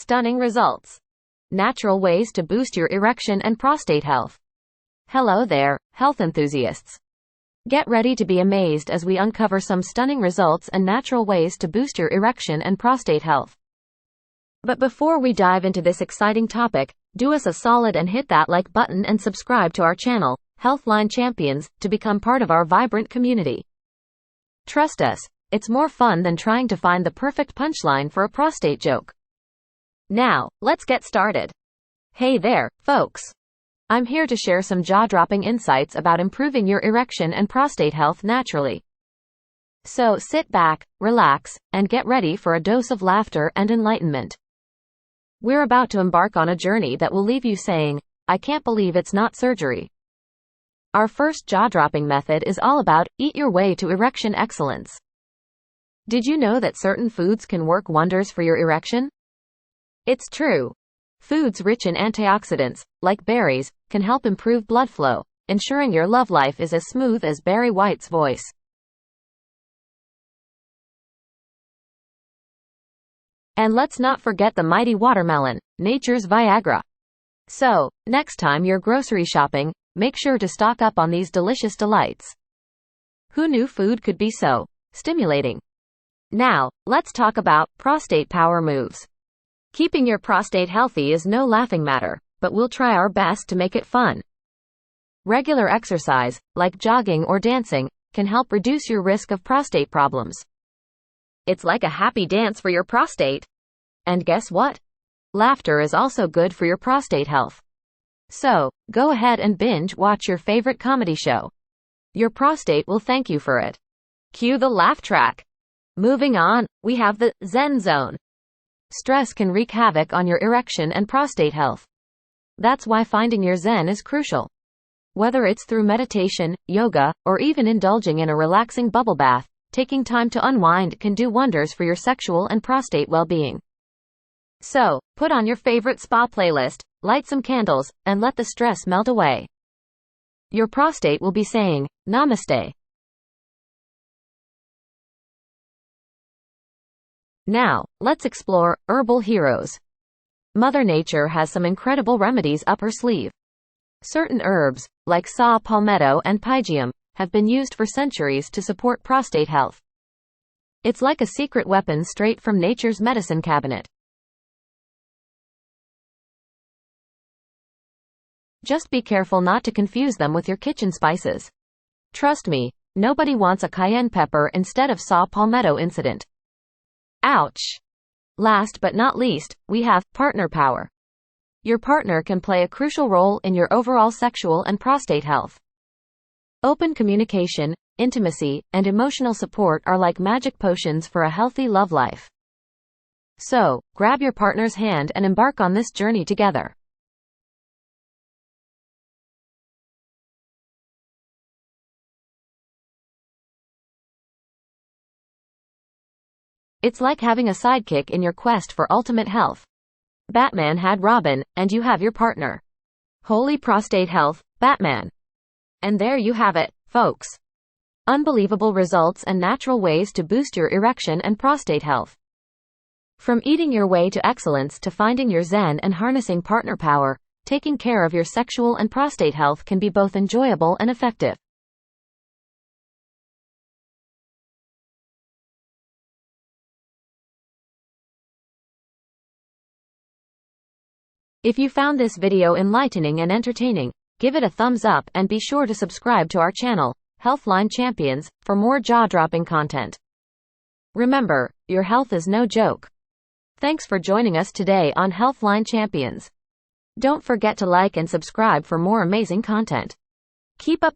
Stunning results. Natural ways to boost your erection and prostate health. Hello there, health enthusiasts. Get ready to be amazed as we uncover some stunning results and natural ways to boost your erection and prostate health. But before we dive into this exciting topic, do us a solid and hit that like button and subscribe to our channel, Healthline Champions, to become part of our vibrant community. Trust us, it's more fun than trying to find the perfect punchline for a prostate joke. Now, let's get started. Hey there, folks. I'm here to share some jaw-dropping insights about improving your erection and prostate health naturally. So sit back, relax, and get ready for a dose of laughter and enlightenment. We're about to embark on a journey that will leave you saying, I can't believe it's not surgery. Our first jaw-dropping method is all about eat your way to erection excellence. Did you know that certain foods can work wonders for your erection? It's true. Foods rich in antioxidants, like berries, can help improve blood flow, ensuring your love life is as smooth as Barry White's voice. And let's not forget the mighty watermelon, nature's Viagra. So, next time you're grocery shopping, make sure to stock up on these delicious delights. Who knew food could be so stimulating? Now, let's talk about prostate power moves. Keeping your prostate healthy is no laughing matter, but we'll try our best to make it fun. Regular exercise, like jogging or dancing, can help reduce your risk of prostate problems. It's like a happy dance for your prostate. And guess what? Laughter is also good for your prostate health. So, go ahead and binge watch your favorite comedy show. Your prostate will thank you for it. Cue the laugh track. Moving on, we have the Zen Zone. Stress can wreak havoc on your erection and prostate health. That's why finding your Zen is crucial. Whether it's through meditation, yoga, or even indulging in a relaxing bubble bath, taking time to unwind can do wonders for your sexual and prostate well-being. So, put on your favorite spa playlist, light some candles, and let the stress melt away. Your prostate will be saying, Namaste. Now, let's explore herbal heroes. Mother Nature has some incredible remedies up her sleeve. Certain herbs, like saw palmetto and pygeum, have been used for centuries to support prostate health. It's like a secret weapon straight from nature's medicine cabinet. Just be careful not to confuse them with your kitchen spices. Trust me, nobody wants a cayenne pepper instead of saw palmetto incident. Ouch! Last but not least, we have partner power. Your partner can play a crucial role in your overall sexual and prostate health. Open communication, intimacy, and emotional support are like magic potions for a healthy love life. So, grab your partner's hand and embark on this journey together. It's like having a sidekick in your quest for ultimate health. Batman had Robin, and you have your partner. Holy prostate health, Batman. And there you have it, folks. Unbelievable results and natural ways to boost your erection and prostate health. From eating your way to excellence to finding your Zen and harnessing partner power, taking care of your sexual and prostate health can be both enjoyable and effective. If you found this video enlightening and entertaining, give it a thumbs up and be sure to subscribe to our channel, Healthline Champions, for more jaw-dropping content. Remember, your health is no joke. Thanks for joining us today on Healthline Champions. Don't forget to like and subscribe for more amazing content. Keep up